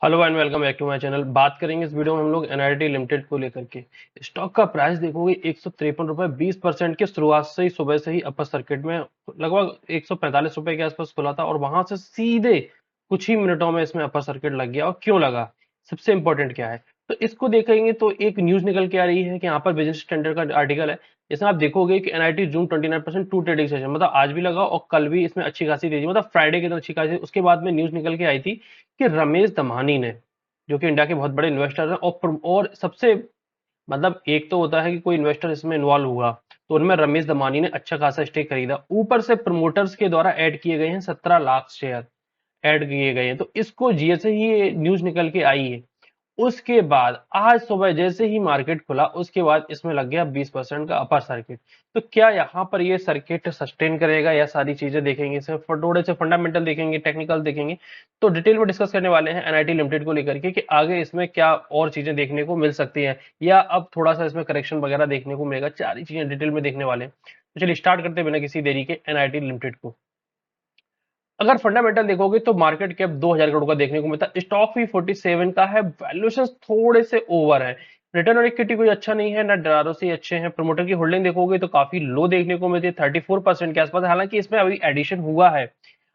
Hello and welcome back to my channel. बात करेंगे इस वीडियो में हम लोग एनआईटी लिमिटेड को लेकर के। स्टॉक का प्राइस देखोगे 153 रुपए 20% के शुरुआत से ही सुबह से ही अपर सर्किट में लगभग 145 रुपए के आसपास खुला था और वहां से सीधे कुछ ही मिनटों में इसमें अपर सर्किट लग गया। और क्यों लगा, सबसे इंपॉर्टेंट क्या है, तो इसको देखेंगे तो एक न्यूज निकल के आ रही है कि यहाँ पर बिजनेस स्टैंडर्ड का आर्टिकल है। इसमें आप देखोगे कि NIT June 29% to trading session, मतलब आज भी लगा और कल भी इसमें अच्छी खासी तेजी, मतलब फ्राइडे के दिन अच्छी खासी। उसके बाद में न्यूज निकल के आई थी कि रमेश दमानी ने, जो कि इंडिया के बहुत बड़े इन्वेस्टर हैं और सबसे, मतलब एक तो होता है कि कोई इन्वेस्टर इसमें इन्वॉल्व हुआ, तो उनमें रमेश दमानी ने अच्छा खासा स्टेक खरीदा। ऊपर से प्रमोटर्स के द्वारा ऐड किए गए हैं 17 लाख शेयर ऐड किए गए हैं। तो इसको जैसे ही ये न्यूज निकल के आई है, उसके बाद आज सुबह जैसे ही मार्केट खुला उसके बाद इसमें लग गया 20% का अपर सर्किट। तो क्या यहाँ पर ये सर्किट सस्टेन करेगा, या सारी चीजें देखेंगे, इसमें थोड़े से फंडामेंटल देखेंगे, टेक्निकल देखेंगे। तो डिटेल में डिस्कस करने वाले हैं एनआईटी लिमिटेड को लेकर के कि आगे इसमें क्या और चीजें देखने को मिल सकती हैं, या अब थोड़ा सा इसमें करेक्शन वगैरह देखने को मिलेगा। सारी चीजें डिटेल में देखने वाले हैं। तो चलिए स्टार्ट करते हैं बिना किसी देरी के एनआईटी लिमिटेड को। अगर फंडामेंटल देखोगे तो मार्केट कैप 2000 करोड़ का देखने को मिलता है, स्टॉक भी 47 का है, वैल्यूएशन थोड़े से ओवर है, रिटर्न और इक्विटी कोई अच्छा नहीं है, ना डरारो से अच्छे हैं। प्रमोटर की होल्डिंग देखोगे तो काफी लो देखने को मिलती है, 34% के आसपास है। हालांकि इसमें अभी एडिशन हुआ है।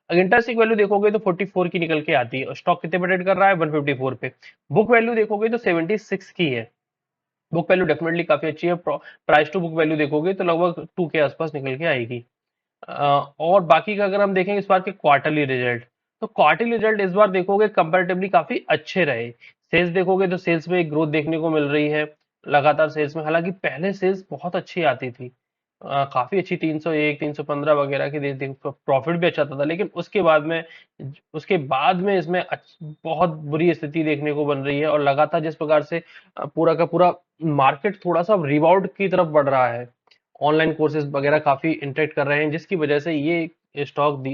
अगर इंटरेस्टिंग वैल्यू देखोगे तो 44 की निकल के आती है, और स्टॉक कितने पे ट्रेड कर रहा है, 154 पे। बुक वैल्यू देखोगे तो 76 की है। बुक वैल्यू डेफिनेटली काफी अच्छी है। प्राइस टू बुक वैल्यू देखोगे तो लगभग 2 के आसपास निकल के आएगी। और बाकी का अगर हम देखें इस बार के क्वार्टरली रिजल्ट, तो क्वार्टरली रिजल्ट इस बार देखोगे कंपैरेटिवली काफी अच्छे रहे। सेल्स देखोगे तो सेल्स में एक ग्रोथ देखने को मिल रही है लगातार सेल्स में। हालांकि पहले सेल्स बहुत अच्छी आती थी, काफी अच्छी 301 315 वगैरह की प्रॉफिट भी अच्छा था, लेकिन उसके बाद में इसमें बहुत बुरी स्थिति देखने को बन रही है। और लगातार जिस प्रकार से पूरा का पूरा मार्केट थोड़ा सा रिबाउंड की तरफ बढ़ रहा है, ऑनलाइन कोर्सेज वगैरह काफी इंटरेक्ट कर रहे हैं, जिसकी वजह से ये स्टॉक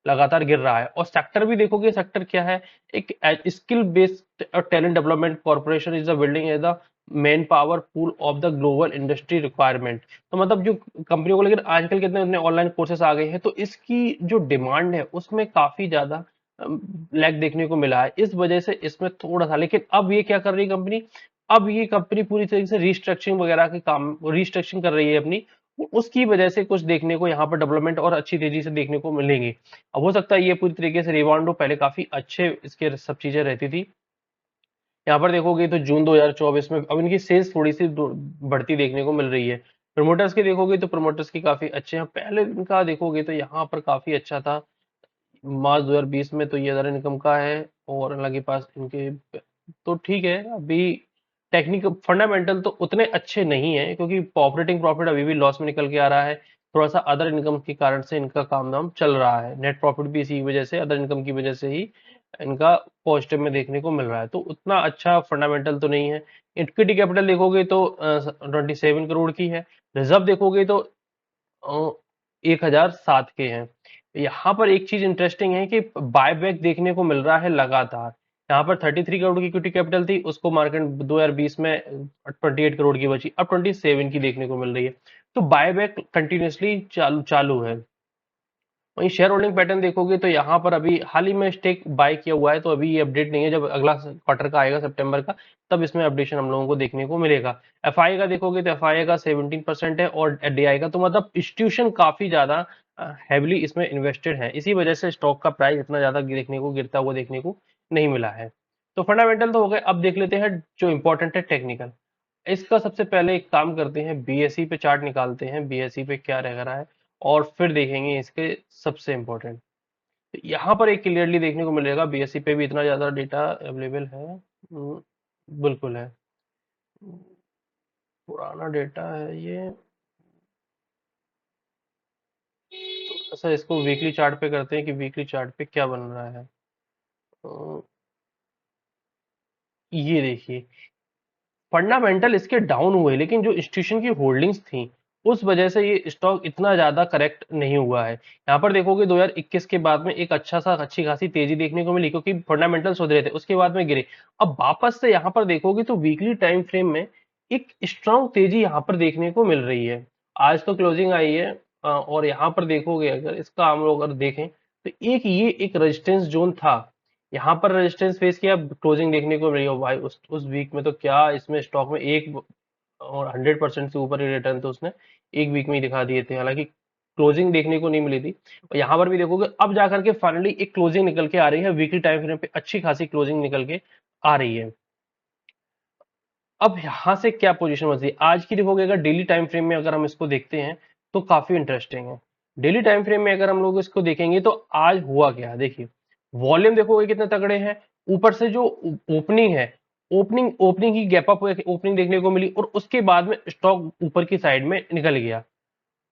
लगातार गिर रहा है। और सेक्टर भी देखोगे, सेक्टर क्या है, एक स्किल बेस्ड और talent development corporation is the building as the man power pool of the global industry requirement. तो मतलब जो कंपनियों को, लेकिन आजकल कितने इतने ऑनलाइन कोर्सेज आ गए हैं, तो इसकी जो डिमांड है उसमें काफी ज्यादा लैग देखने को मिला है। इस वजह से इसमें थोड़ा सा, लेकिन अब ये क्या कर रही है कंपनी, अब ये कंपनी पूरी तरीके से रिस्ट्रक्चरिंग वगैरह के काम, रिस्ट्रक्चरिंग कर रही है अपनी। उसकी वजह से कुछ देखने को यहाँ पर डेवलपमेंट और अच्छी तेजी से देखने को मिलेंगे। अब हो सकता है ये पूरी तरीके से रिवाउंड हो, पहले काफी अच्छे इसके सब चीजें रहती थी। यहाँ पर देखोगे तो जून 2024 में अब इनकी सेल्स थोड़ी सी बढ़ती देखने को मिल रही है। प्रमोटर्स के देखोगे तो प्रमोटर्स की काफी अच्छे हैं, पहले इनका देखोगे तो यहाँ पर काफी अच्छा था। मार्च 2020 में तो ये अदर इनकम का है, और हालांकि पास इनके, तो ठीक है। अभी टेक्निकल फंडामेंटल तो उतने अच्छे नहीं है, क्योंकि ऑपरेटिंग प्रॉफिट अभी भी लॉस में निकल के आ रहा है। थोड़ा सा अदर इनकम के कारण से इनका काम धाम चल रहा है, नेट प्रॉफिट भी इसी वजह से, अदर इनकम की वजह से ही इनका पॉजिटिव में देखने को मिल रहा है। तो उतना अच्छा फंडामेंटल तो नहीं है। इक्विटी कैपिटल देखोगे तो 27 करोड़ की है। रिजर्व देखोगे तो 1007 के हैं। यहाँ पर एक चीज इंटरेस्टिंग है कि बायबैक देखने को मिल रहा है लगातार। यहाँ पर 33 करोड़ की इक्विटी कैपिटल थी, उसको मार्केट 2020 में 28 करोड़ की बची, अब 27 की देखने को मिल रही है। तो बायबैक कंटिन्यूसली चालू चालू है। वहीं शेयर होल्डिंग पैटर्न देखोगे तो यहाँ पर अभी हाल ही में स्टेक बाय किया हुआ है, तो अभी ये अपडेट नहीं है। जब अगला क्वार्टर का आएगा सितंबर का, तब इसमें अपडेशन हम लोगों को देखने को मिलेगा। एफआई का देखोगे तो एफआई का 17% है, और डीआई का, तो मतलब इंस्टीट्यूशन काफी ज्यादा हैविली इसमें इन्वेस्टेड है। इसी वजह से स्टॉक का प्राइस इतना ज्यादा देखने को, गिरता हुआ देखने को नहीं मिला है। तो फंडामेंटल तो हो गए, अब देख लेते हैं जो इंपॉर्टेंट है टेक्निकल। इसका सबसे पहले एक काम करते हैं, बीएसई पे चार्ट निकालते हैं, बीएसई पे क्या रह रहा है, और फिर देखेंगे इसके सबसे इंपॉर्टेंट। यहाँ पर एक क्लियरली देखने को मिलेगा, बीएसई पे भी इतना ज्यादा डेटा अवेलेबल है। बिल्कुल है। पुराना डेटा है ये। अच्छा, इसको वीकली चार्ट पे करते हैं कि वीकली चार्ट पे क्या बन रहा है। अ, ये देखिए, फंडामेंटल इसके डाउन हुए, लेकिन जो इंस्टीट्यूशन की होल्डिंग्स थी उस वजह से ये स्टॉक इतना ज्यादा करेक्ट नहीं हुआ है। यहाँ पर देखोगे 2021 के बाद में एक अच्छी खासी तेजी देखने को मिली, क्योंकि फंडामेंटल सुधरे रहे थे, उसके बाद में गिरे। अब वापस से यहाँ पर देखोगे तो वीकली टाइम फ्रेम में एक स्ट्रांग तेजी यहाँ पर देखने को मिल रही है। आज तो क्लोजिंग आई है, और यहाँ पर देखोगे अगर इसका हम लोग अगर देखें तो एक ये एक रेजिस्टेंस जोन था। यहाँ पर रेजिस्टेंस फेस किया, क्लोजिंग देखने को मिली हो भाई उस वीक में, तो क्या इसमें स्टॉक में एक और 100% से ऊपर ही रिटर्न तो उसने एक वीक में ही दिखा दिए थे, हालांकि क्लोजिंग देखने को नहीं मिली थी। और यहाँ पर भी देखोगे अब जाकर के फाइनली एक क्लोजिंग निकल के आ रही है, वीकली टाइम फ्रेम पे अच्छी खासी क्लोजिंग निकल के आ रही है। अब यहाँ से क्या पोजीशन बची आज की, देखोगे अगर डेली टाइम फ्रेम में अगर हम इसको देखते हैं तो काफी इंटरेस्टिंग है। डेली टाइम फ्रेम में अगर हम लोग इसको देखेंगे तो आज हुआ क्या, देखिए वॉल्यूम देखोगे कितने तगड़े हैं, ऊपर से जो ओपनिंग है, ओपनिंग ओपनिंग ही गैप अप ओपनिंग देखने को मिली, और उसके बाद में स्टॉक ऊपर की साइड में निकल गया।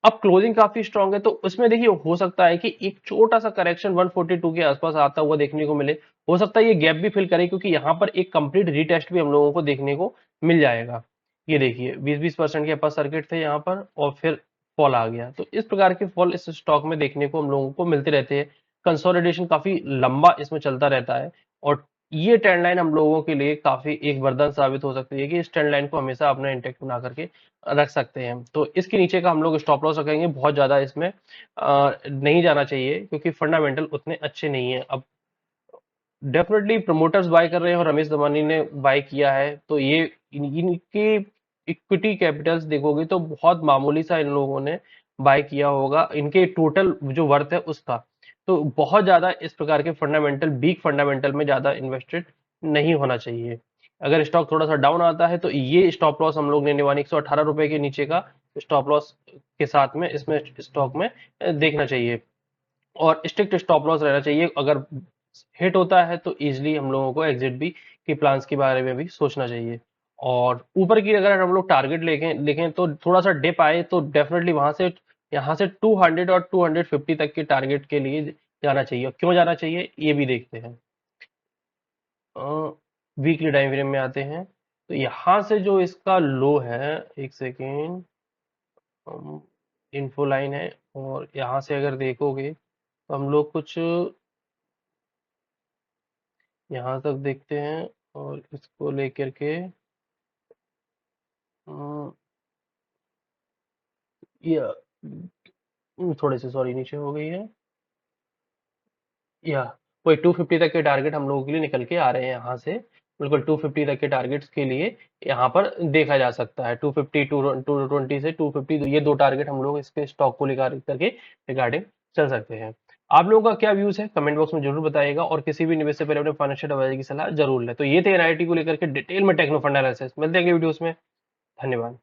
अब क्लोजिंग काफी स्ट्रांग है, तो उसमें देखिए हो सकता है कि एक छोटा सा करेक्शन 142 के आसपास आता हुआ देखने को मिले। हो सकता है ये गैप भी फिल करे, क्योंकि यहाँ पर एक कंप्लीट रीटेस्ट भी हम लोगों को देखने को मिल जाएगा। ये देखिए 20-20% के अपर सर्किट थे यहाँ पर, और फिर फॉल आ गया। तो इस प्रकार के फॉल इस स्टॉक में देखने को हम लोगों को मिलते रहते हैं। कंसोलिडेशन काफी लंबा इसमें चलता रहता है, और ये ट्रेंड लाइन हम लोगों के लिए काफी एक वरदान साबित हो सकती है कि इस ट्रेंड लाइन को हमेशा अपना इंटेक्ट बना करके रख सकते हैं। तो इसके नीचे का हम लोग स्टॉप लॉस रखेंगे, बहुत ज्यादा इसमें नहीं जाना चाहिए, क्योंकि फंडामेंटल उतने अच्छे नहीं है। अब डेफिनेटली प्रमोटर्स बाय कर रहे हैं और रमेश दमानी ने बाय किया है, तो ये इनके इक्विटी कैपिटल्स देखोगे तो बहुत मामूली सा इन लोगों ने बाय किया होगा, इनके टोटल जो वर्थ है उसका। तो बहुत ज्यादा इस प्रकार के फंडामेंटल वीक फंडामेंटल में ज्यादा इन्वेस्टेड नहीं होना चाहिए। अगर स्टॉक थोड़ा सा डाउन आता है तो ये स्टॉप लॉस हम लोग ने 118 रुपए के नीचे का स्टॉप लॉस के साथ में इसमें स्टॉक में देखना चाहिए, और स्ट्रिक्ट स्टॉप लॉस रहना चाहिए। अगर हिट होता है तो इजिली हम लोगों को एग्जिट भी के प्लान्स के बारे में भी सोचना चाहिए। और ऊपर की अगर हम लोग टारगेट देखें तो थोड़ा सा डिप आए तो डेफिनेटली वहां से यहाँ से 200 और 250 तक के टारगेट के लिए जाना चाहिए। और क्यों जाना चाहिए ये भी देखते हैं। वीकली टाइम फ्रेम में आते हैं, तो यहाँ से जो इसका लो है, एक सेकेंड, इन्फो लाइन है, और यहाँ से अगर देखोगे तो हम लोग कुछ यहाँ तक देखते हैं, और इसको लेकर के अम, ये थोड़े से सॉरी नीचे हो गई है, या कोई 250 तक के टारगेट हम लोगों के लिए निकल के आ रहे हैं यहाँ से। बिल्कुल 250 तक के टारगेट्स के लिए यहाँ पर देखा जा सकता है। 250 220 से 250, ये दो टारगेट हम लोग इसके स्टॉक को लेकर करके रिगार्डिंग चल सकते हैं। आप लोगों का क्या व्यूज है कमेंट बॉक्स में जरूर बताइएगा, और किसी भी निवेश से पहले अपने फाइनेंशियल एडवाइजर की सलाह जरूर लें। तो ये थे एनआईटी को लेकर के डिटेल में टेक्नो फंड एनालिसिस। मिलते हैं अगली वीडियोस में। धन्यवाद।